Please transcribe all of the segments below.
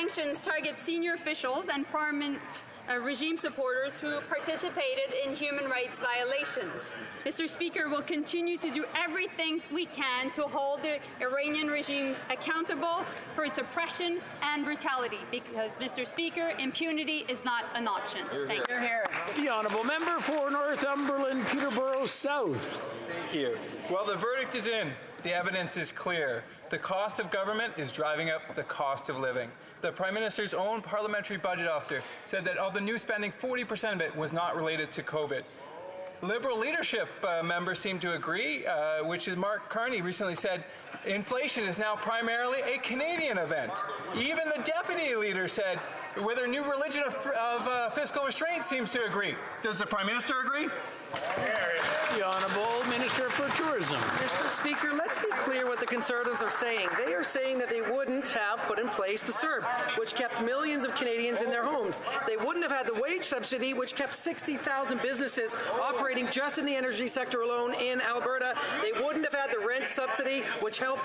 sanctions target senior officials and Parliament regime supporters who participated in human rights violations. Mr. Speaker, we'll continue to do everything we can to hold the Iranian regime accountable for its oppression and brutality because, Mr. Speaker, impunity is not an option. Thank you. The Honourable Member for Northumberland, Peterborough South. Thank you. Well, the verdict is in. The evidence is clear. The cost of government is driving up the cost of living. The Prime Minister's own parliamentary budget officer said that of the new spending, 40% of it was not related to COVID. Liberal leadership members seem to agree, which is Mark Carney recently said, inflation is now primarily a Canadian event. Even the deputy leader said, with her new religion of fiscal restraint seems to agree. Does the Prime Minister agree? The Honourable Minister for Tourism. Mr. Speaker, let's be clear what the Conservatives are saying. They are saying that they wouldn't have put in place the CERB, which kept millions of Canadians in their homes. They wouldn't have had the wage subsidy, which kept 60,000 businesses operating just in the energy sector alone in Alberta. They wouldn't have had the rent subsidy, which helped.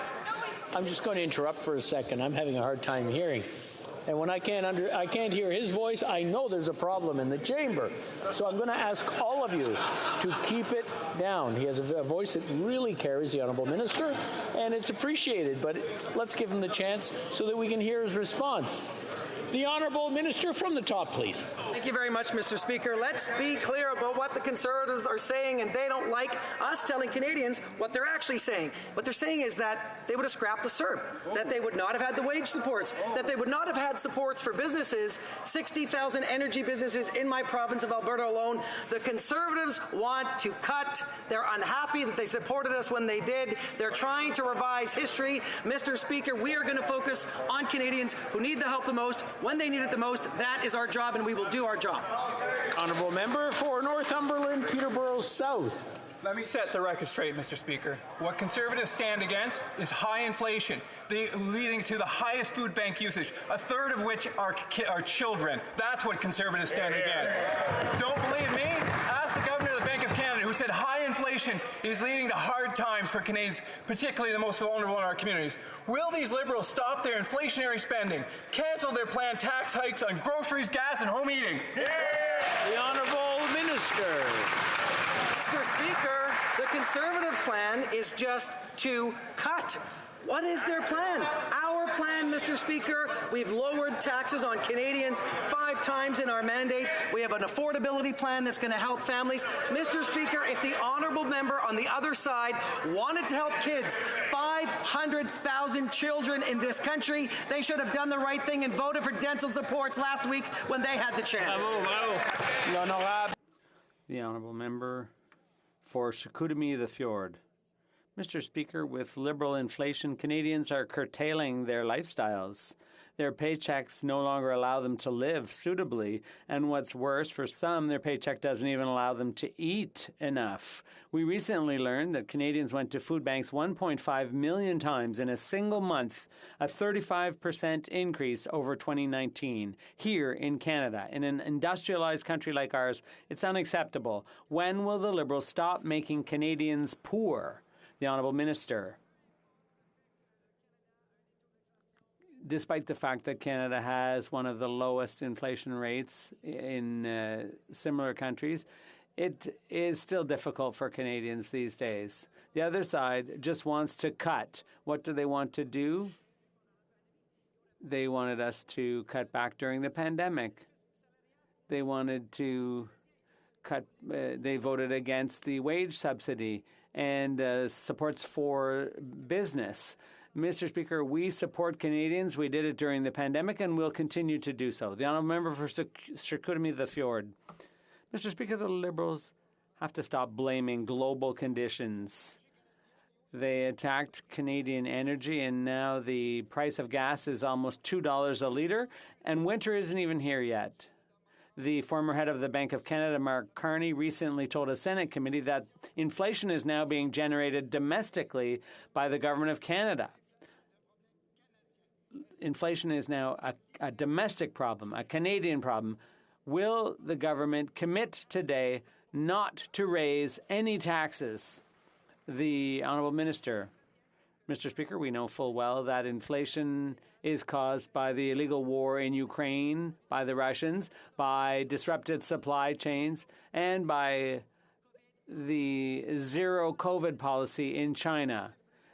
I'm just going to interrupt for a second. I'm having a hard time hearing. And when I can't hear his voice, I know there's a problem in the chamber. So I'm going to ask all of you to keep it down. He has a voice that really carries, the Honourable Minister, and it's appreciated. But let's give him the chance so that we can hear his response. The Honourable Minister from the top, please. Thank you very much, Mr. Speaker. Let's be clear about what the Conservatives are saying, and they don't like us telling Canadians what they're actually saying. What they're saying is that they would have scrapped the CERB, that they would not have had the wage supports, that they would not have had supports for businesses, 60,000 energy businesses in my province of Alberta alone. The Conservatives want to cut. They're unhappy that they supported us when they did. They're trying to revise history. Mr. Speaker, we are going to focus on Canadians who need the help the most, when they need it the most. That is our job, and we will do our job. Honourable Member for Northumberland, Peterborough South. Let me set the record straight, Mr. Speaker. What Conservatives stand against is high inflation, leading to the highest food bank usage, a third of which are children. That's what Conservatives stand against. Don't believe me? Ask the Governor of the Bank of Canada, who said high inflation is leading to hard times for Canadians, particularly the most vulnerable in our communities. Will these Liberals stop their inflationary spending, cancel their planned tax hikes on groceries, gas, and home eating? The Honourable Minister. Mr. Speaker, the Conservative plan is just to cut. What is their plan? Our plan, Mr. Speaker, we've lowered taxes on Canadians 5 times in our mandate. We have an affordability plan that's going to help families. Mr. Speaker, if the honourable member on the other side wanted to help kids, 500,000 children in this country, they should have done the right thing and voted for dental supports last week when they had the chance. The Honourable Member for Chicoutimi the Fjord. Mr. Speaker, with Liberal inflation, Canadians are curtailing their lifestyles. Their paychecks no longer allow them to live suitably, and what's worse, for some, their paycheck doesn't even allow them to eat enough. We recently learned that Canadians went to food banks 1.5 million times in a single month, a 35% increase over 2019. Here in Canada, in an industrialized country like ours, it's unacceptable. When will the Liberals stop making Canadians poor? The Honourable Minister. Despite the fact that Canada has one of the lowest inflation rates in similar countries, it is still difficult for Canadians these days. The other side just wants to cut. What do they want to do? They wanted us to cut back during the pandemic. They wanted to cut, they voted against the wage subsidy and supports for business. Mr. Speaker, we support Canadians. We did it during the pandemic, and we'll continue to do so. The Honourable Member for Chicoutimi the Fjord. Mr. Speaker, the Liberals have to stop blaming global conditions. They attacked Canadian energy, and now the price of gas is almost $2 a litre, and winter isn't even here yet. The former head of the Bank of Canada, Mark Carney, recently told a Senate committee that inflation is now being generated domestically by the Government of Canada. Inflation is now a domestic problem, a Canadian problem. Will the government commit today not to raise any taxes? The Honourable Minister. Mr. Speaker, we know full well that inflation is caused by the illegal war in Ukraine, by the Russians, by disrupted supply chains, and by the zero COVID policy in China.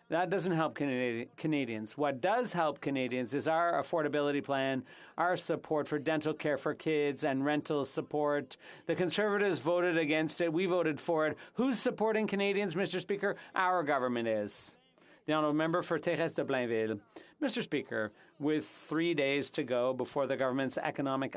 That doesn't help Canadians. What does help Canadians is our affordability plan, our support for dental care for kids and rental support. The Conservatives voted against it. We voted for it. Who's supporting Canadians, Mr. Speaker? Our government is. The honourable member for Thérèse de Blainville. Mr. Speaker, with 3 days to go before the government's economic